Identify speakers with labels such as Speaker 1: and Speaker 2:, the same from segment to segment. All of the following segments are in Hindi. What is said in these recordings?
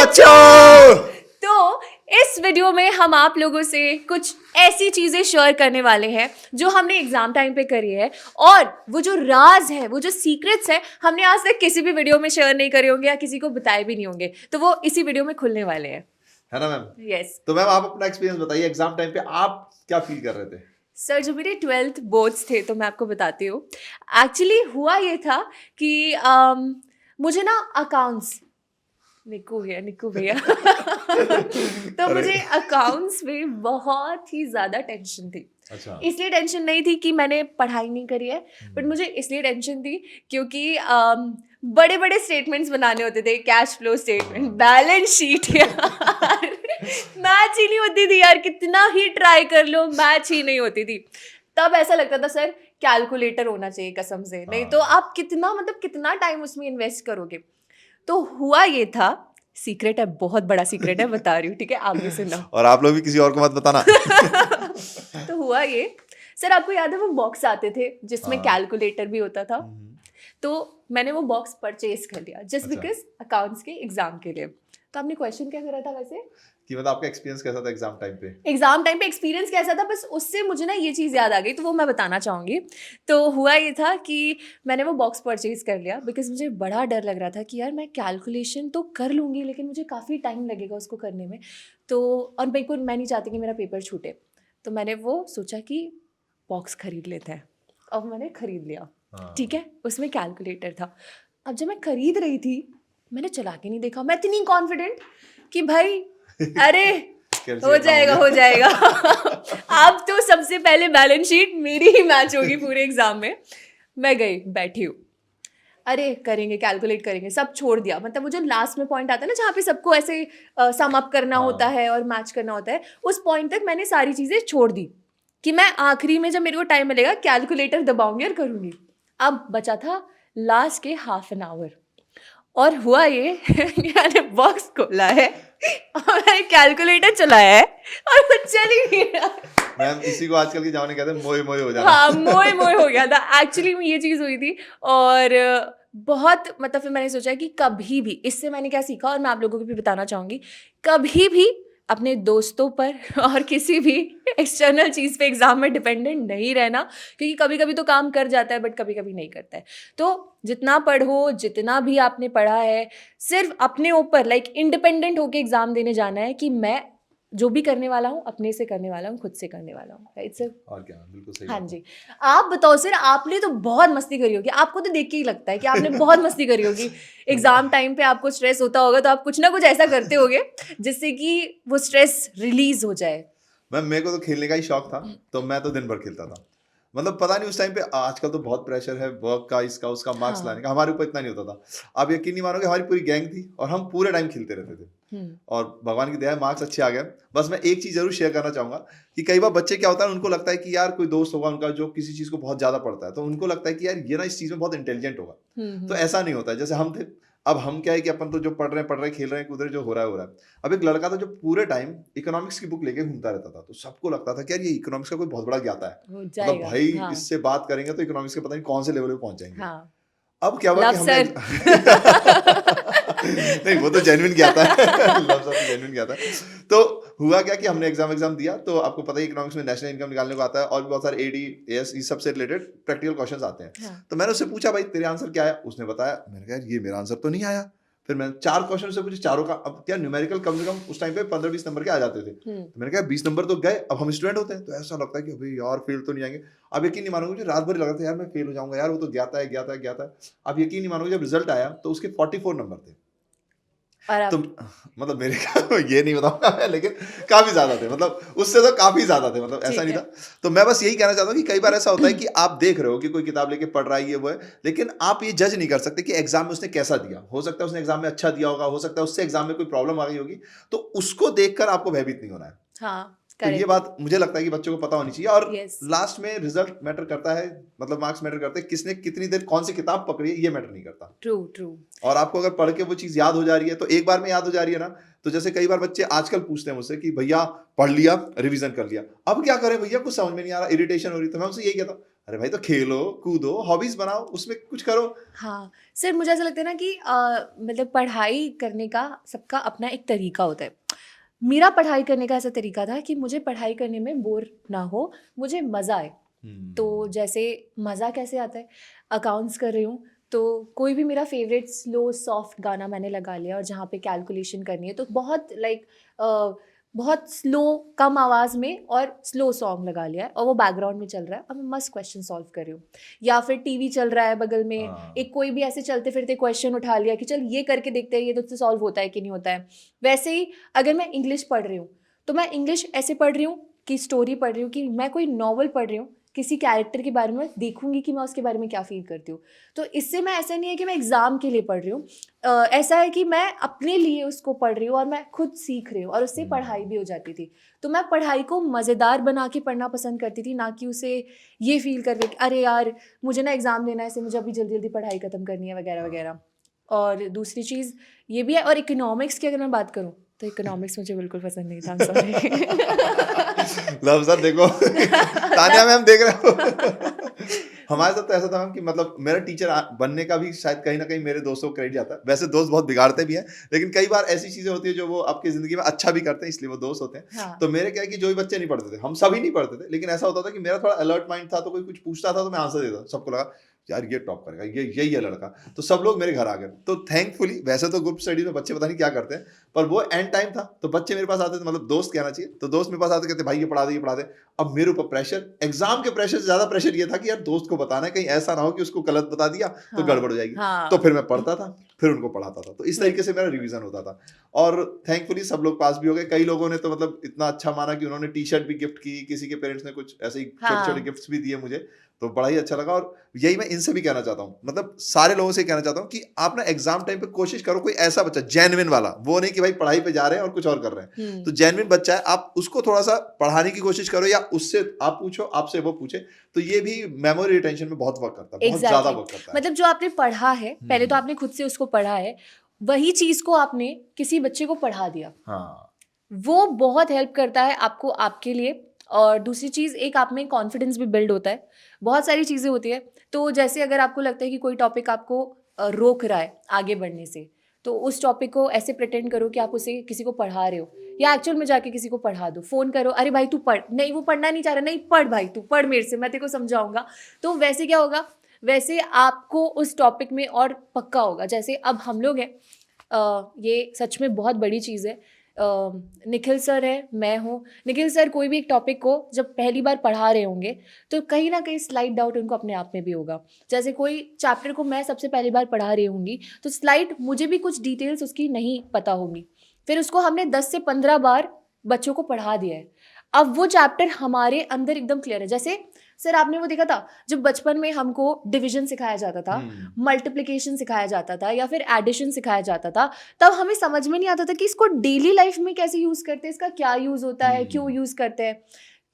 Speaker 1: बच्चों।
Speaker 2: तो इस वीडियो में हम आप लोगों से कुछ ऐसी चीजें शेयर करने वाले हैं जो हमने एग्जाम टाइम पे करी है, और वो जो राज है, वो जो सीक्रेट्स है, हमने आज तक किसी भी वीडियो में शेयर नहीं करे होंगे या किसी को बताए भी नहीं होंगे, तो वो इसी वीडियो में खुलने वाले हैं,
Speaker 1: है ना मैम?
Speaker 2: यस।
Speaker 1: तो मैम आप अपना एक्सपीरियंस बताइए, एग्जाम टाइम पे आप क्या फील कर रहे थे?
Speaker 2: सर, जब मेरे 12th बोर्ड्स थे तो मैं आपको बताती हूँ। एक्चुअली हुआ ये था कि मुझे ना अकाउंट्स, निक्कू भैया तो
Speaker 1: अरे।
Speaker 2: मुझे अकाउंट्स में बहुत ही ज़्यादा टेंशन थी।
Speaker 1: अच्छा।
Speaker 2: इसलिए टेंशन नहीं थी कि मैंने पढ़ाई नहीं करी है, बट मुझे इसलिए टेंशन थी क्योंकि बड़े बड़े स्टेटमेंट्स बनाने होते थे, cash flow statement, balance sheet यार मैच ही नहीं होती थी यार, कितना ही ट्राई कर लो मैच ही नहीं होती थी। तब ऐसा लगता था सर कैलकुलेटर होना चाहिए कसम से, नहीं तो आप कितना टाइम उसमें इन्वेस्ट करोगे। तो हुआ ये था, सीक्रेट है, बहुत बड़ा सीक्रेट है, बता रही हूँ, ठीक है, आगे सुनो।
Speaker 1: और आप लोग भी किसी और को मत बताना।
Speaker 2: तो हुआ ये, सर आपको याद है वो बॉक्स आते थे जिसमें कैलकुलेटर भी होता था, तो मैंने वो बॉक्स परचेज कर लिया जस्ट बिकॉज अकाउंट्स के एग्जाम के लिए। तो आपने क्वेश्चन क्या करा था वैसे
Speaker 1: कि मतलब आपका एक्सपीरियंस कैसा था एग्जाम टाइम पे?
Speaker 2: एग्जाम टाइम पे एक्सपीरियंस कैसा था, बस उससे मुझे ना ये चीज़ याद आ गई, तो वो मैं बताना चाहूँगी। तो हुआ ये था कि मैंने वो बॉक्स परचेज कर लिया बिकॉज मुझे बड़ा डर लग रहा था कि यार मैं कैलकुलेशन तो कर लूँगी लेकिन मुझे काफ़ी टाइम लगेगा उसको करने में, तो और मैं नहीं चाहती कि मेरा पेपर छूटे। तो मैंने वो सोचा कि बॉक्स खरीद लेते हैं, और मैंने खरीद लिया। ठीक है, उसमें कैलकुलेटर था। अब जब मैं खरीद रही थी मैंने चला के नहीं देखा, मैं इतनी कॉन्फिडेंट कि भाई अरे हो जाएगा अब तो सबसे पहले बैलेंस शीट मेरी ही मैच होगी पूरे एग्जाम में। मैं गई, बैठी हूँ, अरे करेंगे, कैलकुलेट करेंगे, सब छोड़ दिया। मतलब वो जो लास्ट में पॉइंट आता है ना जहाँ पे सबको ऐसे सम अप करना होता है और मैच करना होता है, उस पॉइंट तक मैंने सारी चीज़ें छोड़ दी कि मैं आखिरी में जब मेरे को टाइम मिलेगा कैलकुलेटर दबाऊंगी और करूँगी। अब बचा था लास्ट के हाफ एन आवर, और हुआ ये मैंने बॉक्स खोला है और मैंने कैलकुलेटर चलाया है और वो चल ही नहीं रहा।
Speaker 1: मैम इसी को आजकल के जमाने कहते हैं मोए मोए हो जाना।
Speaker 2: हाँ, मोए हो गया था एक्चुअली में, ये चीज़ हुई थी। और बहुत मतलब फिर मैंने सोचा कि कभी भी, इससे मैंने क्या सीखा और मैं आप लोगों को भी बताना चाहूँगी, कभी भी अपने दोस्तों पर और किसी भी एक्सटर्नल चीज़ पे एग्जाम में डिपेंडेंट नहीं रहना, क्योंकि कभी कभी तो काम कर जाता है बट कभी कभी नहीं करता है। तो जितना पढ़ो, जितना भी आपने पढ़ा है, सिर्फ अपने ऊपर इंडिपेंडेंट होके एग्जाम देने जाना है कि मैं जो भी करने वाला हूँ अपने से करने वाला हूँ, खुद से करने वाला हूँ, राइट सर?
Speaker 1: और क्या, बिल्कुल सही
Speaker 2: हाँ
Speaker 1: बात है।
Speaker 2: जी। आप बताओ सर, आपने तो बहुत मस्ती करी होगी, आपको तो देख के ही लगता है कि आपने बहुत मस्ती करी होगी। एग्जाम टाइम पे आपको स्ट्रेस होता होगा तो आप कुछ ना कुछ ऐसा करते होगे जिससे कि वो स्ट्रेस रिलीज हो जाए।
Speaker 1: मैम मेरे को तो खेलने का ही शौक था, तो मैं तो दिन भर खेलता था। मतलब पता नहीं उस टाइम पे, आजकल तो बहुत प्रेशर है वर्क का, इसका उसका, मार्क्स लाने का, हमारे ऊपर इतना नहीं होता था। आप यकीन नहीं मानोगे, हमारी पूरी गैंग थी और हम पूरे टाइम खेलते रहते थे। और भगवान की दया है मार्क्स अच्छे आ गए। बस मैं एक चीज़ जरूर शेयर करना चाहूँगा कि कई बार बच्चे क्या होता है, उनको लगता है कि यार कोई दोस्त होगा उनका जो किसी चीज़ को बहुत ज़्यादा पढ़ता है, तो उनको लगता है कि यार ये ना इस चीज़ में बहुत इंटेलिजेंट होगा। तो ऐसा नहीं होता है जैसे हम थे। अब हम क्या है कि अपन तो जो पढ़ रहे हैं, खेल रहे हैं, कूद रहे हैं, जो हो रहा है। अब एक लड़का था जो पूरे टाइम इकोनॉमिक्स की बुक लेके घूमता रहता था, तो सबको लगता था कि यार ये इकोनॉमिक्स का कोई बहुत बड़ा ज्ञाता है,
Speaker 2: हो
Speaker 1: मतलब
Speaker 2: जाएगा।
Speaker 1: भाई
Speaker 2: हाँ।
Speaker 1: इससे बात करेंगे तो इकोनॉमिक्स के पता नहीं कौन से लेवल पे पहुंच जाएंगे।
Speaker 2: हाँ।
Speaker 1: अब क्या हुआ
Speaker 2: लव
Speaker 1: कि हमने
Speaker 2: सर
Speaker 1: नहीं वो तो जेन्युइन क्या था। लव सर तो जेन्युइन क्या था। तो हुआ क्या कि हमने एग्जाम दिया, तो आपको पता ही इकोनॉमिक्स में नेशनल इनकम निकालने को आता है और भी बहुत सारे एडी एएस इस सब से रिलेटेड प्रैक्टिकल क्वेश्चंस आते हैं।
Speaker 2: हाँ।
Speaker 1: तो मैंने उससे पूछा भाई तेरे आंसर क्या है, उसने बताया। मैंने कहा ये मेरा आंसर तो नहीं आया। फिर मैंने 4 क्वेश्चन से पूछे, चारों का अब क्या न्यूमेरिकल कम से कम उस टाइम पे 15-20 नंबर के आ जाते थे। तो मैंने कहा 20 नंबर तो गए। अब हम स्टूडेंट होते हैं तो ऐसा लगता है कि अभी यार फेल तो नहीं आएंगे। अब यकीन नहीं मानोगे, मुझे रात भर लगा था यार मैं फेल हो जाऊंगा यार, वो तो ज्ञाता है। अब यकीन नहीं मानोगे, जब रिजल्ट आया तो उसके 44 नंबर थे। तो मतलब मेरे ये नहीं बताऊंगा मैं, लेकिन काफी ज्यादा थे, मतलब उससे तो काफी ज्यादा थे, मतलब ऐसा नहीं था। तो मैं बस यही कहना चाहता हूँ कि कई बार ऐसा होता है कि आप देख रहे हो कि कोई किताब लेके पढ़ रहा है, ये वो है, लेकिन आप ये जज नहीं कर सकते कि एग्जाम में उसने कैसा दिया। हो सकता है उसने एग्जाम में अच्छा दिया होगा, हो सकता है उससे एग्जाम में कोई प्रॉब्लम आ गई होगी, तो उसको देखकर आपको भयभीत नहीं होना है।
Speaker 2: हाँ,
Speaker 1: तो ये बात मुझे लगता है कि बच्चों को पता होनी चाहिए। और
Speaker 2: Yes.
Speaker 1: लास्ट में रिजल्ट मैटर करता है, मतलब मार्क्स मैटर करते हैं, किसने कितनी देर कौन सी किताब पकड़ी है ये मैटर नहीं करता।
Speaker 2: ट्रू।
Speaker 1: और आपको अगर पढ़ के वो चीज याद हो जा रही है, तो एक बार में याद हो जा रही है ना, तो जैसे कई बार बच्चे आजकल पूछते हैं मुझसे कि भैया पढ़ लिया, रिवीजन कर लिया, अब क्या करें भैया, कुछ समझ में नहीं आ रहा, इरिटेशन हो रही। तो मैं उनसे यही कहता हूँ, अरे भाई तो खेलो, कूदो, हॉबीज बनाओ, उसमें कुछ करो।
Speaker 2: हाँ, सर मुझे ऐसा लगता है ना कि मतलब पढ़ाई करने का सबका अपना एक तरीका होता है। मेरा पढ़ाई करने का ऐसा तरीका था कि मुझे पढ़ाई करने में बोर ना हो, मुझे मज़ा आए। तो जैसे मज़ा कैसे आता है, अकाउंट्स कर रही हूँ तो कोई भी मेरा फेवरेट स्लो सॉफ्ट गाना मैंने लगा लिया और जहाँ पे कैलकुलेशन करनी है तो बहुत लाइक बहुत स्लो कम आवाज़ में और स्लो सॉन्ग लगा लिया है और वो बैकग्राउंड में चल रहा है और मैं मस्त क्वेश्चन सॉल्व कर रही हूँ। या फिर टीवी चल रहा है बगल में, एक कोई भी ऐसे चलते फिरते क्वेश्चन उठा लिया कि चल ये करके देखते हैं ये तुझसे सॉल्व होता है कि नहीं होता है। वैसे ही अगर मैं इंग्लिश पढ़ रही हूँ तो मैं इंग्लिश ऐसे पढ़ रही हूँ कि स्टोरी पढ़ रही हूँ कि मैं कोई नॉवल पढ़ रही हूँ, किसी कैरेक्टर के बारे में देखूंगी कि मैं उसके बारे में क्या फील करती हूँ। तो इससे मैं ऐसा नहीं है कि मैं एग्ज़ाम के लिए पढ़ रही हूँ, ऐसा है कि मैं अपने लिए उसको पढ़ रही हूँ और मैं खुद सीख रही हूँ और उससे पढ़ाई भी हो जाती थी। तो मैं पढ़ाई को मज़ेदार बना के पढ़ना पसंद करती थी, ना कि उसे ये फील करके कि अरे यार मुझे ना एग्ज़ाम देना है इससे मुझे अभी जल्दी जल्दी पढ़ाई ख़त्म करनी है वगैरह वगैरह। और दूसरी चीज़ ये भी है, और इकोनॉमिक्स की अगर मैं बात करूँ तो इकोनॉमिक्स मुझे बिल्कुल पसंद नहीं था, सॉरी।
Speaker 1: लव सर देखो तानिया मैम देख रहे हो हमारे साथ तो ऐसा था मैम कि मतलब मेरा टीचर बनने का भी शायद कहीं ना कहीं मेरे दोस्तों को क्रेडिट जाता है। वैसे दोस्त बहुत बिगाड़ते भी हैं, लेकिन कई बार ऐसी चीजें होती है जो वो आपकी जिंदगी में अच्छा भी करते हैं, इसलिए वो दोस्त होते हैं।
Speaker 2: हाँ।
Speaker 1: तो मेरे क्या है कि जो भी बच्चे नहीं पढ़ते थे, हम सभी नहीं पढ़ते थे, लेकिन ऐसा होता था कि मेरा थोड़ा अलर्ट माइंड था, तो कोई कुछ पूछता था तो मैं आंसर देता। सबको लगा यार ये टॉप करेगा, ये यही है लड़का, तो सब लोग मेरे घर आ गए। तो थैंकफुली वैसे तो ग्रुप स्टडी में बच्चे पता नहीं क्या करते हैं, पर वो एंड टाइम था तो बच्चे मेरे पास आते थे, मतलब दोस्त कहना चाहिए, तो दोस्त मेरे पास आते कहते भाई ये पढ़ा दे ये पढ़ा दे। अब मेरे ऊपर प्रेशर, एग्जाम के प्रेशर से ज्यादा प्रेशर ये था कि यार दोस्त को बताना है, कहीं ऐसा ना हो कि उसको गलत बता दिया तो गड़बड़ हो जाएगी। तो फिर मैं पढ़ता था, फिर उनको पढ़ाता था, तो इस तरीके से मेरा रिवीजन होता था। और थैंकफुली सब लोग पास भी हो गए। कई लोगों ने तो मतलब इतना अच्छा माना कि उन्होंने टी शर्ट भी गिफ्ट की, किसी के पेरेंट्स ने कुछ ऐसे ही छोटे छोटे गिफ्ट्स भी दिए मुझे, तो बड़ा ही अच्छा लगा। और यही मैं इनसे भी कहना चाहता हूँ, मतलब सारे लोगों से कहना चाहता हूँ कि आप ना एग्जाम टाइम पे कोशिश करो कोई ऐसा बच्चा जेन्युइन वाला, वो नहीं कि भाई पढ़ाई पे जा रहे हैं और कुछ और कर रहे हैं, तो जेन्युइन बच्चा है आप उसको थोड़ा सा पढ़ाने की कोशिश करो, या उससे आप पूछो, आपसे वो पूछे, तो ये भी मेमोरी रिटेंशन में बहुत वर्क करता है, बहुत ज्यादा वर्क करता है।
Speaker 2: मतलब जो आपने पढ़ा है पहले तो आपने खुद से उसको पढ़ा है, वही चीज को आपने किसी बच्चे को पढ़ा दिया,
Speaker 1: हाँ
Speaker 2: वो बहुत हेल्प करता है आपको आपके लिए। और दूसरी चीज़ एक आप में कॉन्फिडेंस भी बिल्ड होता है, बहुत सारी चीज़ें होती है। तो जैसे अगर आपको लगता है कि कोई टॉपिक आपको रोक रहा है आगे बढ़ने से, तो उस टॉपिक को ऐसे प्रिटेंड करो कि आप उसे किसी को पढ़ा रहे हो, या एक्चुअल में जाके किसी को पढ़ा दो, फ़ोन करो, अरे भाई तू पढ़, नहीं वो पढ़ना नहीं चाह रहा, नहीं पढ़ भाई तू पढ़ मेरे से, मैं तेरे को समझाऊंगा। तो वैसे क्या होगा, वैसे आपको उस टॉपिक में और पक्का होगा। जैसे अब हम लोग हैं, ये सच में बहुत बड़ी चीज़ है। निखिल सर है, मैं हूँ, निखिल सर कोई भी एक टॉपिक को जब पहली बार पढ़ा रहे होंगे तो कहीं ना कहीं स्लाइड डाउट उनको अपने आप में भी होगा। जैसे कोई चैप्टर को मैं सबसे पहली बार पढ़ा रही होंगी तो स्लाइड मुझे भी कुछ डिटेल्स उसकी नहीं पता होंगी, फिर उसको हमने 10 से 15 बार बच्चों को पढ़ा दिया है, अब वो चैप्टर हमारे अंदर एकदम क्लियर है। जैसे सर आपने वो देखा था जब बचपन में हमको डिवीजन सिखाया जाता था, मल्टीप्लिकेशन सिखाया जाता था, या फिर एडिशन सिखाया जाता था, तब हमें समझ में नहीं आता था कि इसको डेली लाइफ में कैसे यूज़ करते हैं, इसका क्या यूज़ होता है, क्यों यूज़ करते हैं,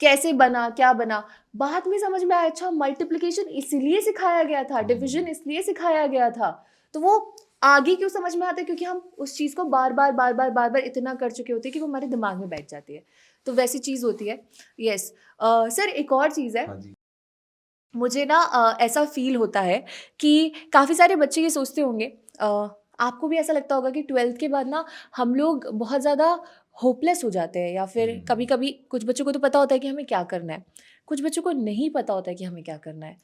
Speaker 2: कैसे बना, क्या बना। बाद में समझ में आया अच्छा मल्टीप्लिकेशन इसलिए सिखाया गया था, डिवीजन इसलिए सिखाया गया था। तो वो आगे क्यों समझ में आता है, क्योंकि हम उस चीज़ को बार बार इतना कर चुके होते हैं कि वो हमारे दिमाग में बैठ जाती है। तो वैसी चीज़ होती है। यस सर एक और चीज़ है,
Speaker 1: हाँ जी।
Speaker 2: मुझे ना ऐसा फील होता है कि काफ़ी सारे बच्चे ये सोचते होंगे, आपको भी ऐसा लगता होगा कि 12th के बाद ना हम लोग बहुत ज़्यादा होपलेस हो जाते हैं, या फिर कभी कभी कुछ बच्चों को तो पता होता है कि हमें क्या करना है, कुछ बच्चों को नहीं पता होता है कि हमें क्या करना है,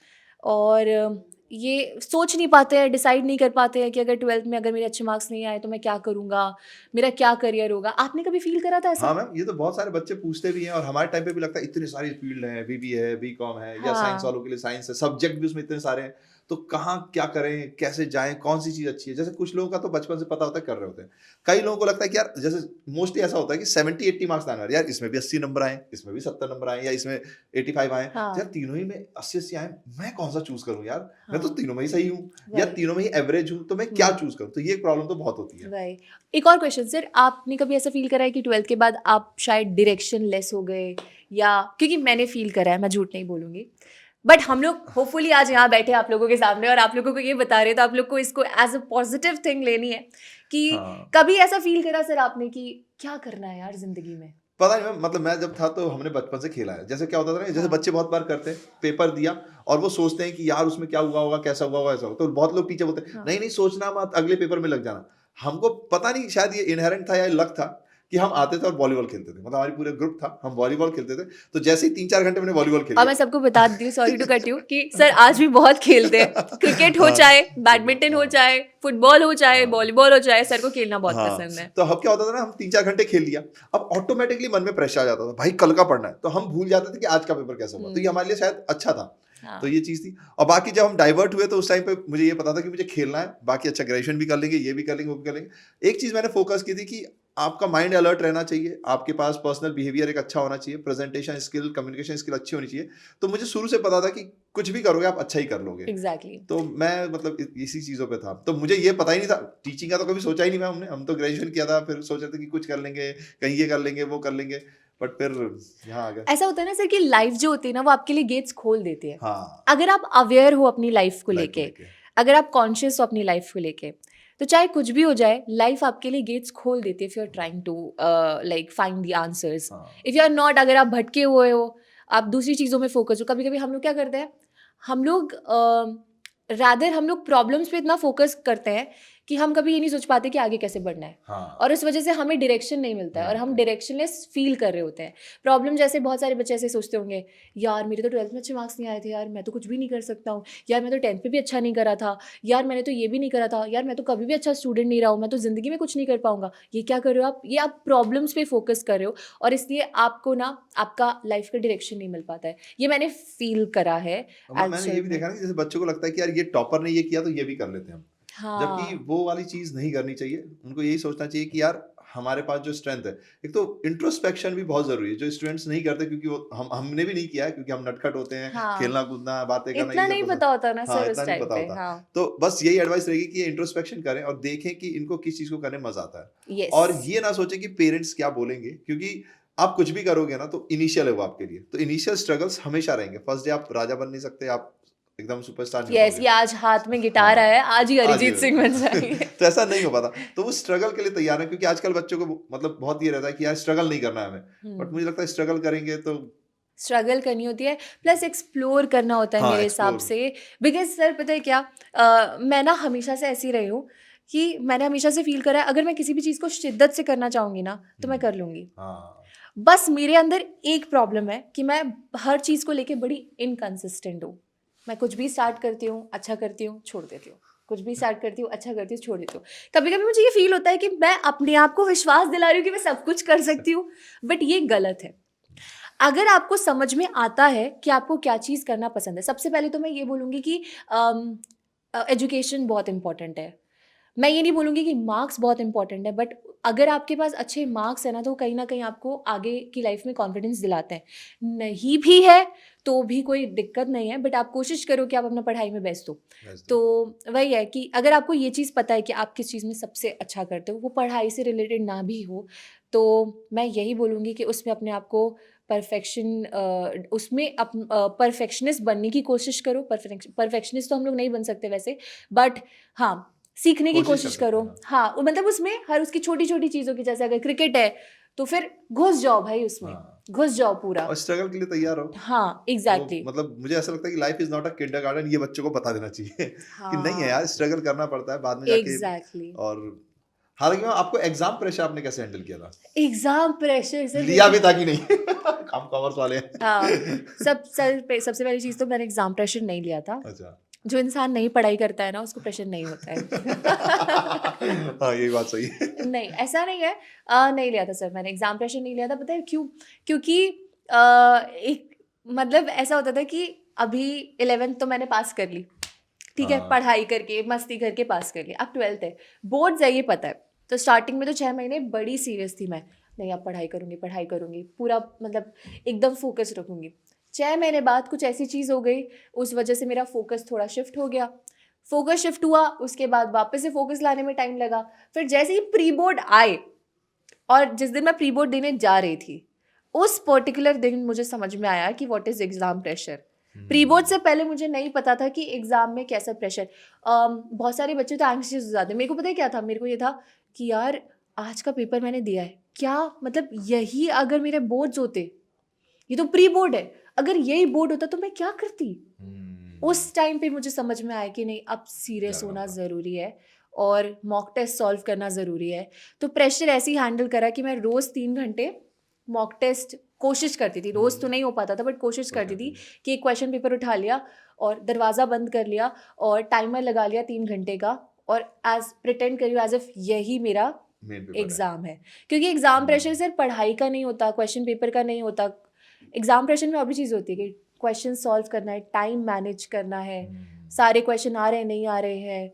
Speaker 2: और ये सोच नहीं पाते हैं, डिसाइड नहीं कर पाते हैं कि अगर 12th में अगर मेरे अच्छे मार्क्स नहीं आए तो मैं क्या करूँगा, मेरा क्या करियर होगा। आपने कभी फील करा था ऐसा?
Speaker 1: हाँ मैम, ये तो बहुत सारे बच्चे पूछते भी हैं, और हमारे टाइम पे भी लगता है इतनी सारी फील्ड है, बीबी है, बीकॉम है, या साइंस
Speaker 2: हाँ।
Speaker 1: वालों के लिए साइंस है, सब्जेक्ट भी उसमें इतने सारे हैं, तो कहाँ क्या करें, कैसे जाएं, कौन सी चीज अच्छी है। जैसे कुछ लोगों का तो बचपन से पता होता है, कर रहे होते हैं। कई लोगों को लगता है कि यार, जैसे मोस्टली ऐसा होता है कि 70-80 मार्क्स आने वाले, यार इसमें भी 80 नंबर आए, इसमें भी 70 नंबर आए, या इसमें 85 आए, तो यार तीनों ही में 80-80 आए, मैं कौन सा चूज करूं यार, मैं तो तीनों में ही सही हूँ, या तीनों में ही एवरेज हूँ, तो मैं क्या चूज करूँ। तो ये प्रॉब्लम तो बहुत होती है।
Speaker 2: राइट। एक और क्वेश्चन सर, आपने कभी ऐसा फील करा है कि 12th के बाद आप शायद डायरेक्शन लेस हो गए, या क्योंकि मैंने फील करा है, मैं झूठ नहीं बोलूँगी, बट हम लोग होपफुली आज यहाँ बैठे आप लोगों के सामने और आप लोगों को ये बता रहे हैं, तो आप लोग को इसको एज अ पॉजिटिव थिंग लेनी है कि
Speaker 1: हाँ।
Speaker 2: कभी ऐसा फील करा सर आपने कि क्या करना है यार जिंदगी में।
Speaker 1: पता नहीं मतलब मैं जब था तो हमने बचपन से खेला है। जैसे क्या होता था ना, जैसे बच्चे बहुत बार करते हैं, पेपर दिया और वो सोचते हैं कि यार उसमें क्या हुआ होगा, कैसा हुआ होगा, ऐसा होगा। तो बहुत लोग टीचर बोलते हैं,
Speaker 2: हाँ।
Speaker 1: नहीं नहीं सोचना मत, अगले पेपर में लग जाना। हमको पता नहीं, शायद ये इनहेरेंट था या लक था कि हम आते थे और वॉलीबॉल खेलते थे। मतलब हमारी पूरा ग्रुप था, हम वॉलीबॉल खेलते थे। तो जैसे ही 3-4 घंटे मैंने वॉलीबॉल खेल
Speaker 2: और
Speaker 1: लिया।
Speaker 2: मैं सबको बता दी हूँ, सॉरी टू कट यू, कि सर आज भी बहुत खेलते हैं। क्रिकेट हो
Speaker 1: हाँ,
Speaker 2: चाहे, बैडमिंटन हो चाहे, फुटबॉल हो चाहे,
Speaker 1: हाँ,
Speaker 2: वॉलीबॉल हो चाहे, सर को खेलना बहुत
Speaker 1: हाँ,
Speaker 2: पसंद है।
Speaker 1: तो अब क्या होता था ना, हम 3-4 घंटे खेल लिया, अब ऑटोमेटिकली मन में प्रेशर आ जाता था, भाई कल का पढ़ना है। तो हम भूल जाते थे कि आज का पेपर कैसा हुआ। तो ये हमारे लिए शायद अच्छा था।
Speaker 2: हाँ।
Speaker 1: तो ये चीज़ थी। और बाकी जब हम डाइवर्ट हुए तो उस टाइम पे मुझे ये पता था कि मुझे खेलना है, बाकी अच्छा ग्रेजुएशन भी कर लेंगे, ये भी कर लेंगे, वो भी कर लेंगे। एक चीज़ मैंने फोकस की थी कि आपका माइंड अलर्ट रहना चाहिए, आपके पास पर्सनल बिहेवियर एक अच्छा होना चाहिए, प्रेजेंटेशन स्किल, कम्युनिकेशन स्किल अच्छी होनी चाहिए। तो मुझे शुरू से पता था कि कुछ भी करोगे आप अच्छा ही कर लोगे।
Speaker 2: एग्जैक्टली।
Speaker 1: तो मैं मतलब इसी चीज़ों पे था। तो मुझे ये पता ही नहीं था, टीचिंग का तो कभी सोचा ही नहीं मैं हमने। हम तो ग्रेजुएशन किया था, फिर सोच रहे थे कि कुछ कर लेंगे, कहीं ये कर लेंगे, वो कर लेंगे, बट फिर यहाँ आ गए।
Speaker 2: ऐसा होता है ना सर कि लाइफ जो होती है ना वो आपके लिए गेट्स खोल देती है।
Speaker 1: हाँ,
Speaker 2: अगर आप अवेयर हो अपनी लाइफ को
Speaker 1: लाइफ को
Speaker 2: लेके,
Speaker 1: लेके।
Speaker 2: अगर आप कॉन्शियस हो अपनी लाइफ को लेके, तो चाहे कुछ भी हो जाए, लाइफ आपके लिए गेट्स खोल देती है if you are trying to like find the answers.
Speaker 1: हाँ,
Speaker 2: इफ यू आर नॉट, अगर आप भटके हुए हो, आप दूसरी चीज़ों में फोकस हो, कभी कभी हम लोग क्या करते हैं, हम लोग रादर हम लोग प्रॉब्लम्स पे इतना फोकस करते हैं कि हम कभी ये नहीं सोच पाते कि आगे कैसे बढ़ना है,
Speaker 1: हाँ,
Speaker 2: और उस वजह से हमें डायरेक्शन नहीं मिलता है और हम डायरेक्शनलेस फील कर रहे होते हैं। प्रॉब्लम जैसे बहुत सारे बच्चे ऐसे सोचते होंगे, यार मेरे तो 12th में अच्छे मार्क्स नहीं आए थे, यार मैं तो कुछ भी नहीं कर सकता हूँ, यार मैं तो 10th पे भी अच्छा नहीं करा था, यार मैंने तो ये भी नहीं करा था, यार मैं तो कभी भी अच्छा स्टूडेंट नहीं रहा हूँ, मैं तो ज़िंदगी में कुछ नहीं कर पाऊंगा। ये क्या कर रहे हो आप, ये आप प्रॉब्लम्स पे फोकस कर रहे हो, और इसलिए आपको ना आपका लाइफ का डायरेक्शन नहीं मिल पाता है। ये मैंने फील करा है
Speaker 1: मैंने ये
Speaker 2: एक्चुअल
Speaker 1: भी
Speaker 2: में।
Speaker 1: देखा ना कि जैसे बच्चों को लगता है कि यार ये टॉपर ने ये किया तो ये भी कर लेते हैं हम। जबकि
Speaker 2: हाँ,
Speaker 1: वो वाली चीज़ नहीं करनी चाहिए। उनको यही सोचना चाहिए कि यार हमारे पास जो स्ट्रेंथ है, एक तो इंट्रोस्पेक्शन भी बहुत ज़रूरी है, जो स्टूडेंट्स नहीं करते, क्योंकि वो हमने भी नहीं किया है, क्योंकि हम नटखट होते हैं,
Speaker 2: हाँ,
Speaker 1: खेलना-कूदना, बातें करना
Speaker 2: इतना
Speaker 1: यही सब
Speaker 2: नहीं
Speaker 1: पसंद।
Speaker 2: पता होता ना
Speaker 1: हाँ,
Speaker 2: सर
Speaker 1: इतना
Speaker 2: उस
Speaker 1: नहीं
Speaker 2: टाइम
Speaker 1: पता
Speaker 2: पे।
Speaker 1: होता।
Speaker 2: हाँ,
Speaker 1: तो बस यही एडवाइस रहेगी कि ये इंट्रोस्पेक्शन करें और देखें कि इनको किस चीज़ को करने में मज़ा आता है।
Speaker 2: यस,
Speaker 1: और ये ना सोचें कि पेरेंट्स क्या बोलेंगे, क्योंकि आप कुछ भी करोगे ना तो इनिशियल है वो आपके लिए। तो इनिशियल स्ट्रगल्स हमेशा रहेंगे। फर्स्ट डे आप राजा बन नहीं सकते, आप एकदम सुपरस्टार नहीं हो
Speaker 2: यस,
Speaker 1: पाओगे।
Speaker 2: ये आज हाथ में गिटार
Speaker 1: हाँ,
Speaker 2: आया है, आज ही
Speaker 1: आज ये
Speaker 2: अरिजीत सिंह बन जाएंगे।
Speaker 1: तो ऐसा नहीं हो पाता। तो वो स्ट्रगल के लिए तैयार है, क्योंकि आजकल बच्चों को मतलब बहुत ये रहता है कि यार स्ट्रगल नहीं करना है हमें। बट मुझे लगता है स्ट्रगल करेंगे तो
Speaker 2: स्ट्रगल करनी होती है, प्लस एक्सप्लोर करना होता है
Speaker 1: हाँ,
Speaker 2: मेरे हिसाब
Speaker 1: एक्सप्लोर।
Speaker 2: से। बिकॉज सर पता है क्या, मैं ना हमेशा से ऐसी रही हूँ कि मैंने हमेशा से फील करा है, अगर मैं किसी भी चीज़ को शिद्दत से करना चाहूँगी ना तो मैं कर लूँगी।
Speaker 1: हाँ,
Speaker 2: बस मेरे अंदर एक प्रॉब्लम है कि मैं हर चीज़ को लेके बड़ी इनकंसिस्टेंट हूँ। मैं कुछ भी स्टार्ट करती हूँ, अच्छा करती हूँ, छोड़ देती हूँ, कुछ भी स्टार्ट करती हूँ, अच्छा करती हूँ, छोड़ देती हूँ। कभी कभी मुझे ये फील होता है कि मैं अपने आप को विश्वास दिला रही हूँ कि मैं सब कुछ कर सकती हूँ, बट ये गलत है। अगर आपको समझ में आता है कि आपको क्या चीज़ करना पसंद है, सबसे पहले तो मैं ये बोलूँगी कि एजुकेशन बहुत इंपॉर्टेंट है। मैं ये नहीं बोलूँगी कि मार्क्स बहुत इंपॉर्टेंट है, बट अगर आपके पास अच्छे मार्क्स है ना, तो कहीं न कहीं आपको आगे की लाइफ में कॉन्फिडेंस दिलाते हैं। नहीं भी है, तो भी कोई दिक्कत नहीं है, बट आप कोशिश करो कि आप अपना पढ़ाई में व्यस्त हो।
Speaker 1: बस
Speaker 2: तो वही है कि अगर आपको ये चीज़ पता है कि आप किस चीज़ में सबसे अच्छा करते हो, वो पढ़ाई से रिलेटेड ना भी हो, तो मैं यही बोलूँगी कि उसमें अपने आप को उसमें परफेक्शनिस्ट बनने की कोशिश करो। परफेक्शनिस्ट तो हम लोग नहीं बन सकते वैसे, बट हाँ, सीखने की
Speaker 1: कोशिश कर
Speaker 2: कोशिश
Speaker 1: सकते
Speaker 2: करो।
Speaker 1: हैं, हाँ।
Speaker 2: हाँ, मतलब उसमें हर उसकी छोटी-छोटी चीज़ों की, जैसे अगर क्रिकेट है, तो फिर घुस जाओ भाई उसमें,
Speaker 1: हाँ,
Speaker 2: घुस जाओ पूरा।
Speaker 1: और स्ट्रगल के लिए तैयार हो।
Speaker 2: हाँ,
Speaker 1: वो
Speaker 2: एग्ज़ैक्टली।
Speaker 1: मतलब मुझे ऐसा लगता है कि life is not a kindergarten, ये बच्चों को बता देना चाहिए कि नहीं है यार,
Speaker 2: हाँ,
Speaker 1: स्ट्रगल करना पड़ता है बाद में जाके।
Speaker 2: एग्ज़ैक्टली।
Speaker 1: और हालाँकि मैं आपको एग्ज़ाम प्रेशर आपने कैसे हैंडल किया था?
Speaker 2: एग्ज़ाम प्रेशर सर
Speaker 1: लिया
Speaker 2: मेरे।
Speaker 1: भी था कि नहीं? हम कॉमर्स वाले
Speaker 2: हाँ,
Speaker 1: हैं।
Speaker 2: सबसे पहली चीज़ तो मैंने एग्ज़ाम प्रेशर नहीं लिया था।
Speaker 1: अच्छा।
Speaker 2: जो इंसान नहीं पढ़ाई करता है ना, उसको प्रेशर नहीं होता है।
Speaker 1: हाँ, ये बात सही है।
Speaker 2: नहीं, ऐसा नहीं है। नहीं लिया था सर मैंने, एग्ज़ाम प्रेशर नहीं लिया था, पता है क्यों? क्योंकि एक मतलब ऐसा होता था कि अभी 11th तो मैंने पास कर ली, ठीक है?
Speaker 1: हाँ,
Speaker 2: पढ़ाई करके, मस्ती करके पास कर ली। अब 12th है, बोर्ड्स है, ये पता है। तो स्टार्टिंग में तो 6 महीने बड़ी सीरियस थी मैं, नहीं अब पढ़ाई करूँगी, पूरा मतलब एकदम फ़ोकस रखूँगी। 6 महीने बाद कुछ ऐसी चीज़ हो गई, उस वजह से मेरा फ़ोकस थोड़ा शिफ्ट हो गया। फ़ोकस शिफ्ट हुआ, उसके बाद वापस से फ़ोकस लाने में टाइम लगा। फिर जैसे ही प्री बोर्ड आए, और जिस दिन मैं प्री बोर्ड देने जा रही थी, उस पर्टिकुलर दिन मुझे समझ में आया कि what is exam pressure. Pre board से पहले मुझे नहीं पता था कि एग्ज़ाम में कैसा प्रेशर। बहुत सारे बच्चे तो एंग्शियस हो जाते हैं। मेरे को पता है क्या था? मेरे को ये था कि यार आज का पेपर मैंने दिया है, क्या मतलब यही अगर मेरे बोर्ड्स होते, ये तो प्री बोर्ड है, अगर यही बोर्ड होता तो मैं क्या करती। उस टाइम पे मुझे समझ में आया कि नहीं, अब सीरियस
Speaker 1: जाना
Speaker 2: होना
Speaker 1: होगा।
Speaker 2: ज़रूरी है और मॉक टेस्ट सॉल्व करना ज़रूरी है। तो प्रेशर ऐसे ही हैंडल करा कि मैं रोज़ 3 घंटे मॉक टेस्ट कोशिश करती थी, रोज़ तो नहीं हो पाता था बट कोशिश करती थी कि एक क्वेश्चन पेपर उठा लिया और दरवाज़ा बंद कर लिया और टाइमर लगा लिया 3 घंटे का, और एज प्रिटेंड करी एज इफ यही मेरा
Speaker 1: मेन पेपर है।
Speaker 2: एग्ज़ाम है। क्योंकि एग्ज़ाम प्रेशर सिर्फ पढ़ाई का नहीं होता, क्वेश्चन पेपर का नहीं होता। एग्ज़ाम प्रेशर में और भी चीज़ होती है कि क्वेश्चन सॉल्व करना है, टाइम मैनेज करना है, सारे क्वेश्चन आ रहे हैं नहीं आ रहे हैं,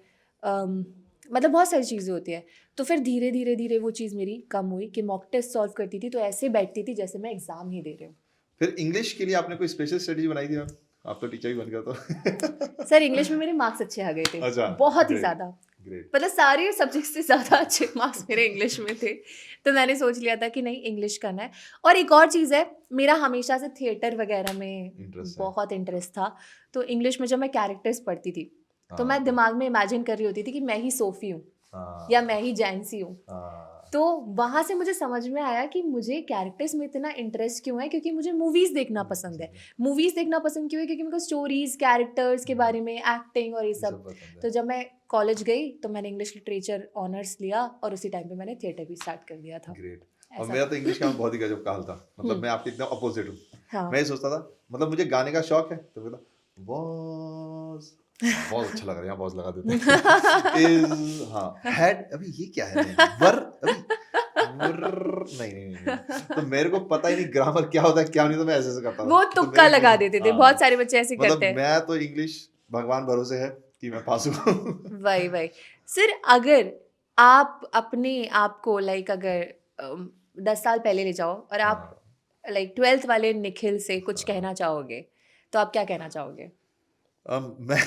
Speaker 2: मतलब बहुत सारी चीज़ें होती है। तो फिर धीरे धीरे धीरे वो चीज़ मेरी कम हुई कि मॉक टेस्ट सॉल्व करती थी तो ऐसे बैठती थी जैसे मैं एग्ज़ाम ही दे रही हूँ।
Speaker 1: फिर इंग्लिश के लिए आपने कोई स्पेशल स्ट्रेटजी बनाई थी मैम? आप तो टीचर ही बन गया तो।
Speaker 2: सर इंग्लिश में मेरे मार्क्स अच्छे आ गए थे,
Speaker 1: अच्छा,
Speaker 2: बहुत ही
Speaker 1: great,
Speaker 2: ज़्यादा,
Speaker 1: ग्रेट।
Speaker 2: मतलब सारे सब्जेक्ट से ज़्यादा अच्छे मार्क्स मेरे इंग्लिश में थे। तो मैंने सोच लिया था कि नहीं, इंग्लिश करना है। और एक और चीज़ है, मेरा हमेशा से थिएटर वगैरह में
Speaker 1: इंटरेस्ट है।
Speaker 2: बहुत इंटरेस्ट था। तो इंग्लिश में जब मैं कैरेक्टर्स पढ़ती थी तो
Speaker 1: हाँ,
Speaker 2: मैं दिमाग में इमेजिन कर रही होती थी कि मैं ही सोफ़ी हूँ
Speaker 1: हाँ,
Speaker 2: या मैं ही जैंसी हूँ।
Speaker 1: हाँ,
Speaker 2: तो वहाँ से मुझे समझ में आया कि मुझे कैरेक्टर्स में इतना इंटरेस्ट क्यों है, क्योंकि मुझे मूवीज़ देखना पसंद है। मूवीज़ देखना पसंद क्यों है, क्योंकि मेरे को स्टोरीज़, कैरेक्टर्स के बारे में, एक्टिंग और ये
Speaker 1: ये
Speaker 2: सब।
Speaker 1: सब पसंद
Speaker 2: तो
Speaker 1: है।
Speaker 2: जब मैं कॉलेज गई तो मैंने इंग्लिश लिटरेचर ऑनर्स लिया और उसी टाइम पे मैंने थिएटर भी स्टार्ट कर दिया था।
Speaker 1: ग्रेट। और
Speaker 2: ऐसा
Speaker 1: मेरा
Speaker 2: था।
Speaker 1: तो इंग्लिश का बहुत ही गजब का हाल था। मतलब मैं आपके एकदम अपोजिट हूँ।
Speaker 2: हाँ।
Speaker 1: मैं ये सोचता था, मतलब मुझे गाने का शौक है तो कहता बॉस, बहुत अच्छा लग रहा है, यहाँ बॉस लगा देते हैं। इज, हाँ, हैड, अभी ये क्या है, नहीं वर, अभी नहीं नहीं नहीं नहीं। तो मेरे को पता ही नहीं ग्रामर क्या होता है क्या नहीं, तो मैं ऐसे ऐसे करता था।
Speaker 2: वो
Speaker 1: तो
Speaker 2: तुक्का
Speaker 1: मेरी
Speaker 2: लगा
Speaker 1: इंग्लिश,
Speaker 2: देते थे,
Speaker 1: हाँ,
Speaker 2: बहुत सारे बच्चे ऐसे करते
Speaker 1: मतलब
Speaker 2: हैं।
Speaker 1: मैं तो इंग्लिश भगवान भरोसे है कि मैं पास हूँ।
Speaker 2: वही वही सर, अगर आप अपने आप को लाइक अगर 10 साल पहले ले जाओ और आप
Speaker 1: हाँ,
Speaker 2: लाइक 12th वाले निखिल से कुछ
Speaker 1: हाँ।
Speaker 2: कहना चाहोगे तो आप क्या कहना चाहोगे?
Speaker 1: मैं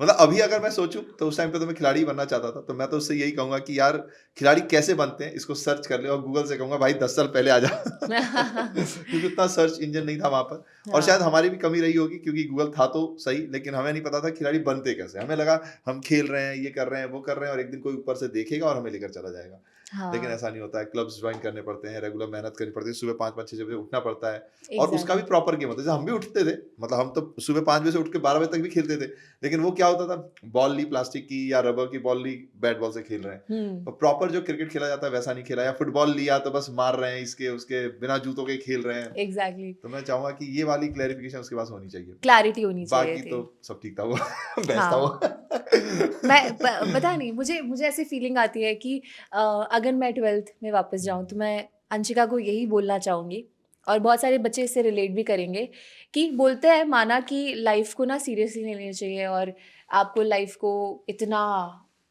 Speaker 1: मतलब अभी अगर मैं सोचूं तो उस टाइम पे तो मैं खिलाड़ी ही बनना चाहता था, तो मैं तो उससे यही कहूंगा कि यार खिलाड़ी कैसे बनते हैं इसको सर्च कर ले, और गूगल से कहूंगा भाई 10 साल पहले आ जा। क्योंकि उतना सर्च इंजन नहीं था वहां पर, और शायद
Speaker 2: हाँ
Speaker 1: हमारी भी कमी रही होगी क्योंकि गूगल था तो सही, लेकिन हमें नहीं पता था खिलाड़ी बनते कैसे। हमें लगा हम खेल रहे हैं, ये कर रहे हैं, वो कर रहे हैं, और एक दिन कोई ऊपर से देखेगा और हमें लेकर चला जाएगा। लेकिन
Speaker 2: हाँ
Speaker 1: ऐसा नहीं होता है, क्लब्स ज्वाइन करने पड़ते हैं, रेगुलर मेहनत करनी पड़ती है, सुबह 5-5 6 बजे उठना पड़ता है, और उसका भी
Speaker 2: एग्जैक्टली।
Speaker 1: प्रॉपर गेम होता है। जैसे हम भी उठते थे, मतलब हम तो सुबह 5 बजे से उठ के 12 बजे तक भी खेलते थे, लेकिन वो क्या होता था, बॉल ली प्लास्टिक की या रबर की बॉल ली, बैट बॉल से खेल रहे हैं।
Speaker 2: हम्म।
Speaker 1: और प्रॉपर जो क्रिकेट खेला जाता है वैसा नहीं खेला, या फुटबॉल लिया तो बस मार रहे हैं इसके उसके, बिना जूतों के खेल रहे हैं।
Speaker 2: एग्जैक्टली।
Speaker 1: तो मैं चाहूंगा कि ये वाली क्लैरिफिकेशन उसके पास होनी चाहिए।
Speaker 2: क्लैरिटी होनी चाहिए
Speaker 1: बाकी
Speaker 2: थी।
Speaker 1: तो सब ठीक था वो। बेस्ट था
Speaker 2: हाँ,
Speaker 1: वो।
Speaker 2: पता नहीं, मुझे मुझे ऐसी फीलिंग आती है कि अगर मैं 12th में वापस जाऊं तो मैं अंशिका को यही बोलना चाहूँगी, और बहुत सारे बच्चे इससे रिलेट भी करेंगे, कि बोलते हैं माना कि लाइफ को ना सीरियसली नहीं लेना चाहिए और आपको लाइफ को इतना,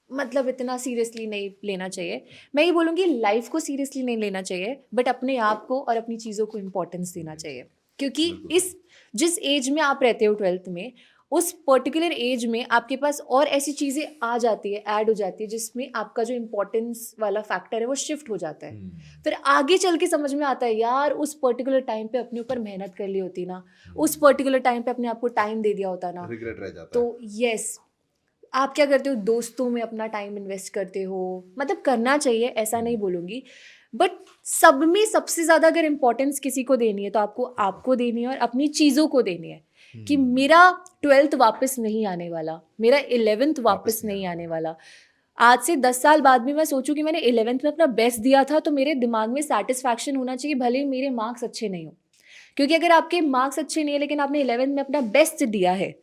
Speaker 2: मतलब इतना सीरियसली नहीं लेना चाहिए। मैं ये बोलूँगी लाइफ को सीरियसली नहीं लेना चाहिए, बट अपने आप को और अपनी चीज़ों को इम्पोर्टेंस देना चाहिए। क्योंकि
Speaker 1: बिल्कुल
Speaker 2: इस जिस एज में आप रहते हो 12th में, उस पर्टिकुलर एज में आपके पास और ऐसी चीज़ें आ जाती है, ऐड हो जाती है, जिसमें आपका जो इम्पोर्टेंस वाला फैक्टर है वो शिफ्ट हो जाता है। फिर आगे चल के समझ में आता है यार उस पर्टिकुलर टाइम पे अपने ऊपर मेहनत कर ली होती ना, उस पर्टिकुलर टाइम पे अपने आप को टाइम दे दिया होता ना।
Speaker 1: रिग्रेट रह जाता है।
Speaker 2: तो यस, आप क्या करते हो, दोस्तों में अपना टाइम इन्वेस्ट करते हो, मतलब करना चाहिए, ऐसा नहीं बोलूँगी, बट सब में सबसे ज़्यादा अगर इम्पोर्टेंस किसी को देनी है तो आपको आपको देनी है और अपनी चीज़ों को देनी है। कि मेरा 12th वापस नहीं आने वाला, मेरा 11th वापस नहीं आने वाला। आज से 10 साल बाद भी मैं सोचूं कि मैंने 11th में अपना बेस्ट दिया था, तो मेरे दिमाग में सेटिस्फैक्शन होना चाहिए, भले ही मेरे मार्क्स अच्छे नहीं हो। क्योंकि अगर आपके मार्क्स अच्छे नहीं है लेकिन आपने 11th में अपना बेस्ट दिया है,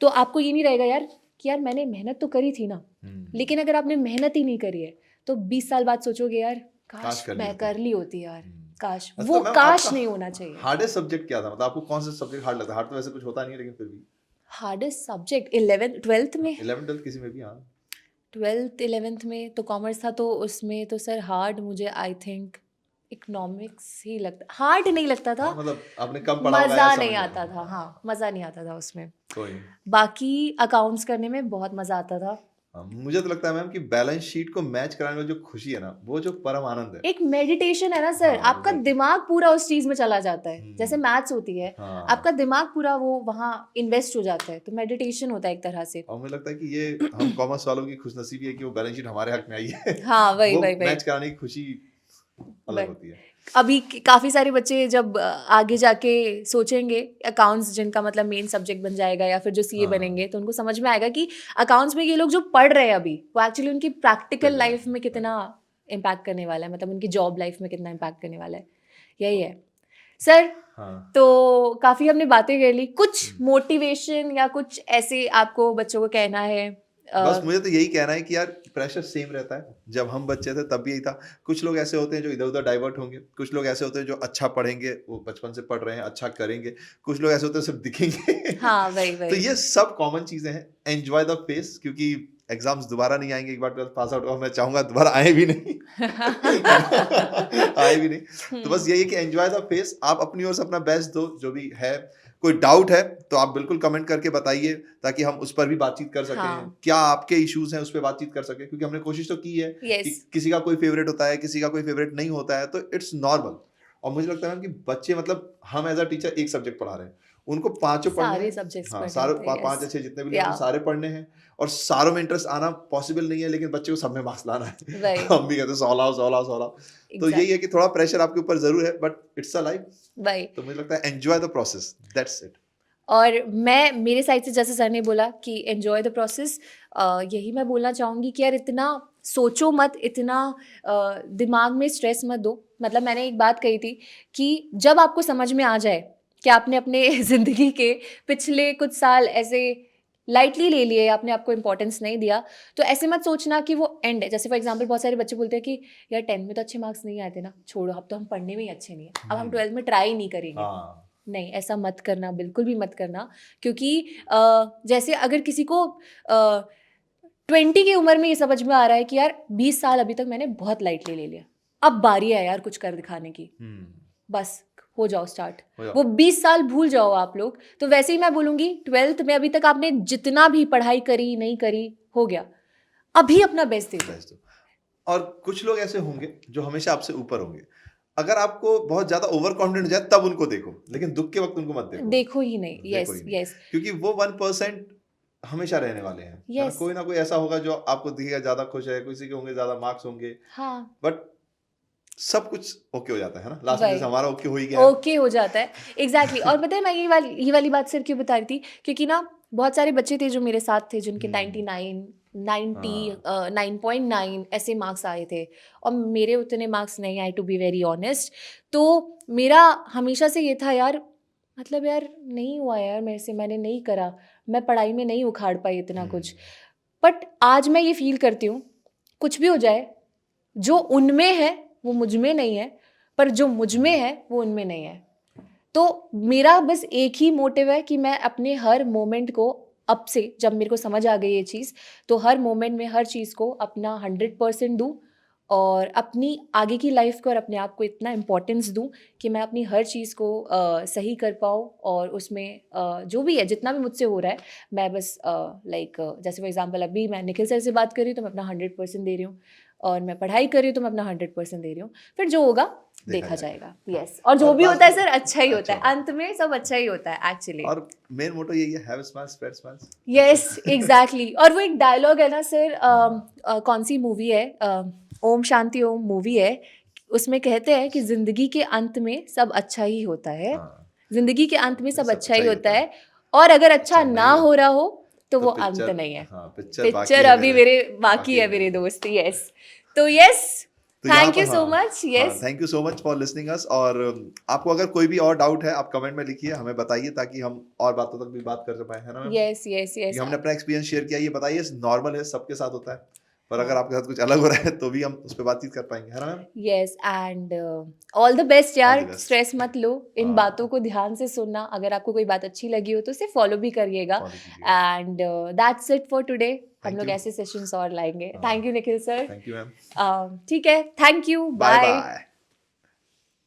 Speaker 2: तो आपको ये नहीं रहेगा यार कि यार मैंने मेहनत तो करी थी ना। लेकिन अगर आपने मेहनत ही नहीं करी है तो 20 साल बाद सोचोगे यार काश
Speaker 1: कर ली
Speaker 2: मैं
Speaker 1: होती।
Speaker 2: कर ली होती यार, काश।
Speaker 1: अच्छा,
Speaker 2: वो
Speaker 1: तो मैम
Speaker 2: काश
Speaker 1: आपका
Speaker 2: नहीं होना चाहिए।
Speaker 1: हार्डेस्ट सब्जेक्ट क्या था? मतलब आपको कौन सा सब्जेक्ट हार्ड लगता है? हार्ड तो वैसे कुछ होता नहीं है, लेकिन फिर भी
Speaker 2: हार्डेस्ट सब्जेक्ट 11th 12th में,
Speaker 1: 11 12 किसी में भी, हाँ।
Speaker 2: 12th 11th में तो कॉमर्स था, तो उसमें तो सर हार्ड मुझे आई थिंक इकोनॉमिक्स ही लगता, हार्ड नहीं लगता था,
Speaker 1: हाँ, मतलब आपने कम पढ़ा होगा या
Speaker 2: मज़ा
Speaker 1: समझ
Speaker 2: नहीं
Speaker 1: में
Speaker 2: आता था। हाँ, मज़ा नहीं आता था उसमें।
Speaker 1: कोई नहीं।
Speaker 2: बाकी अकाउंट्स करने में बहुत मज़ा आता था।
Speaker 1: मुझे तो लगता है मैम कि बैलेंस शीट को मैच कराने में जो खुशी है ना, वो जो परम आनंद है।
Speaker 2: एक मेडिटेशन है ना सर,
Speaker 1: हाँ,
Speaker 2: आपका
Speaker 1: exactly.
Speaker 2: दिमाग पूरा उस चीज में चला जाता है, जैसे
Speaker 1: हम्म,
Speaker 2: मैथ्स होती है,
Speaker 1: हाँ,
Speaker 2: आपका दिमाग पूरा वो वहाँ इन्वेस्ट हो जाता है, तो मेडिटेशन होता है एक तरह से।
Speaker 1: और मुझे लगता है कि ये हम कॉमर्स वालों की खुशनसीबी है कि वो बैलेंस शीट हमारे हक में आई है।
Speaker 2: हाँ वही
Speaker 1: वो
Speaker 2: वही वही
Speaker 1: मैच कराने की खुशी अलग
Speaker 2: वही।
Speaker 1: होती है।
Speaker 2: अभी काफी सारे बच्चे जब आगे जाके सोचेंगे अकाउंट्स, जिनका मतलब मेन सब्जेक्ट बन जाएगा, या फिर जो सीए
Speaker 1: हाँ,
Speaker 2: बनेंगे, तो उनको समझ में आएगा कि अकाउंट्स में ये लोग जो पढ़ रहे हैं अभी, वो एक्चुअली उनकी प्रैक्टिकल
Speaker 1: बिल्कुल,
Speaker 2: लाइफ में कितना इम्पैक्ट करने वाला है, मतलब उनकी जॉब लाइफ में कितना इम्पैक्ट करने वाला है, यही है सर।
Speaker 1: हाँ,
Speaker 2: तो काफी हमने बातें कर ली, कुछ
Speaker 1: हम्म।
Speaker 2: मोटिवेशन या कुछ ऐसे आपको बच्चों को कहना है?
Speaker 1: बस मुझे तो यही कहना है कि यार प्रेशर सेम रहता है, जब हम बच्चे थे तब भी यही था। कुछ लोग ऐसे होते हैं जो इधर उधर डाइवर्ट होंगे, कुछ लोग ऐसे होते हैं जो अच्छा पढ़ेंगे, वो बचपन से पढ़ रहे हैं, अच्छा करेंगे, कुछ लोग ऐसे होते हैं सिर्फ दिखेंगे।
Speaker 2: हाँ वही
Speaker 1: तो
Speaker 2: वही
Speaker 1: ये सब कॉमन चीजें हैं। एंजॉय द फेस, क्योंकि एग्जाम्स दोबारा नहीं आएंगे, एक बार 12th पास आउट, और मैं चाहूंगा दोबारा आए भी नहीं। आए भी नहीं। तो बस यही है कि एंजॉय द फेस, आप अपनी ओर से अपना बेस्ट दो जो भी है। कोई डाउट है तो आप बिल्कुल कमेंट करके बताइए, ताकि हम उस पर भी बातचीत कर सकें।
Speaker 2: हाँ
Speaker 1: क्या आपके इश्यूज हैं उस पर बातचीत कर सकें, क्योंकि हमने कोशिश तो की है कि
Speaker 2: यस
Speaker 1: किसी का कोई फेवरेट होता है, किसी का कोई फेवरेट नहीं होता है, तो इट्स नॉर्मल। और मुझे लगता है ना कि बच्चे, मतलब हम एज अ टीचर एक सब्जेक्ट पढ़ा रहे हैं, उनको पांचों पढ़ने
Speaker 2: सारे
Speaker 1: हैं।
Speaker 2: सब्जेक्ट्स
Speaker 1: हाँ,
Speaker 2: पढ़
Speaker 1: सारे
Speaker 2: जाते हैं,
Speaker 1: पांच
Speaker 2: यस
Speaker 1: अच्छे जितने भी लिए
Speaker 2: या
Speaker 1: हमने सारे पढ़ने हैं, और सारों में इंटरेस्ट आना पॉसिबल नहीं है, लेकिन बच्चे को सब में मार्क्स लाना है।
Speaker 2: वही
Speaker 1: हम भी कहते हैं 16 16 16। तो यही है
Speaker 2: एग्जैक्ट
Speaker 1: कि थोड़ा प्रेशर आपके ऊपर जरूर है, बट इट्स अ लाइफ।
Speaker 2: वही।
Speaker 1: तो मुझे लगता है enjoy the process, that's it.
Speaker 2: और मैं मेरे साइड से, जैसे सर ने बोला कि एन्जॉय द प्रोसेस, यही मैं बोलना चाहूँगी कि यार इतना सोचो मत, इतना दिमाग में स्ट्रेस मत दो। मतलब मैंने एक बात कही थी कि जब आपको समझ में आ जाए कि आपने अपने ज़िंदगी के पिछले कुछ साल ऐसे लाइटली ले लिए, आपने आपको इम्पोर्टेंस नहीं दिया, तो ऐसे मत सोचना कि वो एंड है। जैसे फॉर एग्जांपल बहुत सारे बच्चे बोलते हैं कि यार 10th में तो अच्छे मार्क्स नहीं आए थे ना, छोड़ो, अब तो हम पढ़ने में ही अच्छे नहीं है, अब हम 12th में ट्राई नहीं करेंगे।
Speaker 1: हाँ,
Speaker 2: नहीं, ऐसा मत करना, बिल्कुल भी मत करना। क्योंकि जैसे अगर किसी को 20 की उम्र में ये समझ में आ रहा है कि यार 20 साल अभी तक मैंने बहुत लाइटली ले लिया, अब बारी है यार कुछ कर दिखाने की, बस हो जाओ स्टार्ट,
Speaker 1: हो जाओ।
Speaker 2: वो 20 साल भूल जाओ आप लोग। तो वैसे ही मैं बोलूँगी 12th में अभी तक आपने जितना भी पढ़ाई करी नहीं करी, हो गया, अभी अपना बेस्ट दे दो।
Speaker 1: बेस्ट हो। और कुछ लोग ऐसे होंगे जो हमेशा आपसे ऊपर होंगे, अगर आपको बहुत ज्यादा ओवर कॉन्फिडेंट हो जाए तब उनको देखो, लेकिन दुख के वक्त उनको मत देखो।
Speaker 2: देखो ही नहीं,
Speaker 1: देखो
Speaker 2: यस
Speaker 1: ही नहीं,
Speaker 2: यस
Speaker 1: क्योंकि वो 1% हमेशा रहने वाले हैं, है ना।
Speaker 2: यस
Speaker 1: कोई ना कोई ऐसा होगा जो आपको दिखेगा ज्यादा खुश है, किसी के होंगे ज्यादा मार्क्स होंगे,
Speaker 2: हाँ
Speaker 1: बट सब कुछ ओके हो जाता है ना लास्ट में, जैसे
Speaker 2: वही
Speaker 1: हमारा ओके हो ही गया है।
Speaker 2: ओके हो जाता है एग्जैक्टली। और पता है मैं ये वाली बात सिर्फ क्यों बता रही थी, क्योंकि ना बहुत सारे बच्चे थे जो मेरे साथ थे जिनके 99 90 9.9 ऐसे मार्क्स आए थे, और मेरे उतने मार्क्स नहीं आए, टू बी वेरी ऑनेस्ट। तो मेरा हमेशा से ये था यार, मतलब यार नहीं हुआ यार मेरे से, मैंने नहीं करा, मैं पढ़ाई में नहीं उखाड़ पाई इतना कुछ। बट आज मैं ये फील करती हूँ, कुछ भी हो जाए, जो उनमें है वो मुझ में नहीं है, पर जो मुझ में है वो उनमें नहीं है। तो मेरा बस एक ही मोटिव है कि मैं अपने हर मोमेंट को, अब से जब मेरे को समझ आ गई ये चीज़, तो हर मोमेंट में हर चीज़ को अपना 100% दूँ, और अपनी आगे की लाइफ को और अपने आप को इतना इम्पोर्टेंस दूँ कि मैं अपनी हर चीज़ को सही कर पाऊँ, और उसमें जो भी है, जितना भी मुझसे हो रहा है, मैं बस लाइक जैसे फॉर एग्जांपल अभी मैं निखिल सर से बात कर रही हूँ तो मैं अपना 100% दे रही हूँ, और मैं पढ़ाई कर रही हूँ तो मैं अपना 100% दे रही हूँ, फिर जो होगा देखा जाएगा। यस, और जो
Speaker 1: और
Speaker 2: भी
Speaker 1: बात
Speaker 2: होता है
Speaker 1: तो
Speaker 2: सर अच्छा ही होता
Speaker 1: अच्छा
Speaker 2: है,
Speaker 1: होता है।
Speaker 2: अंत में सब अच्छा ही होता है एक्चुअली।
Speaker 1: और मेन मोटो यही है, have smile spread smiles.
Speaker 2: Yes exactly. और वो एक डायलॉग है ना सर, कौन सी मूवी है, ओम शांति ओम मूवी है, उसमें कहते हैं कि जिंदगी के अंत में सब अच्छा ही होता है, जिंदगी के अंत में सब अच्छा ही होता है, और अगर अच्छा
Speaker 1: नहीं
Speaker 2: ना
Speaker 1: हो
Speaker 2: हो रहा हो तो
Speaker 1: तो
Speaker 2: वो अंत
Speaker 1: पिक्चर,
Speaker 2: नहीं है,
Speaker 1: हाँ पिक्चर बाकी
Speaker 2: पिक्चर
Speaker 1: है
Speaker 2: अभी
Speaker 1: मेरे,
Speaker 2: मेरे बाकी
Speaker 1: बाकी
Speaker 2: है
Speaker 1: है
Speaker 2: मेरे
Speaker 1: मेरे।
Speaker 2: दोस्त। यस, तो यस,
Speaker 1: तो यहाँ
Speaker 2: थैंक
Speaker 1: पर
Speaker 2: यू सो
Speaker 1: हाँ,
Speaker 2: much. Yes,
Speaker 1: thank you so much for listening अस। और आपको अगर कोई भी और डाउट है, आप कमेंट में लिखिए, हमें बताइए, ताकि हम और बातों तक भी बात कर पाए, है ना मैम।
Speaker 2: यस यस
Speaker 1: क्योंकि
Speaker 2: यस
Speaker 1: हमने अपना एक्सपीरियंस शेयर किया, ये बताइए नॉर्मल है, सबके साथ होता है, पर अगर
Speaker 2: हाँ
Speaker 1: आपके साथ कुछ अलग हो रहा है तो भी हम उस पर बातचीत कर पाएंगे, है ना ma'am.
Speaker 2: Yes, and all the best
Speaker 1: all the
Speaker 2: यार,
Speaker 1: बेस्ट।
Speaker 2: स्ट्रेस मत लो, इन
Speaker 1: हाँ,
Speaker 2: बातों को ध्यान से सुनना, अगर आपको कोई बात अच्छी लगी हो तो उसे फॉलो भी करिएगा।
Speaker 1: फॉलो कीजिएगा।
Speaker 2: And that's it for today. हम
Speaker 1: थैंक
Speaker 2: लोग
Speaker 1: यू।
Speaker 2: ऐसे सेशंस और लाएंगे।
Speaker 1: हाँ,
Speaker 2: thank you Nikhil sir.
Speaker 1: Thank you ma'am.
Speaker 2: ठीक है, thank you,
Speaker 1: bye
Speaker 2: bye.
Speaker 1: Bye.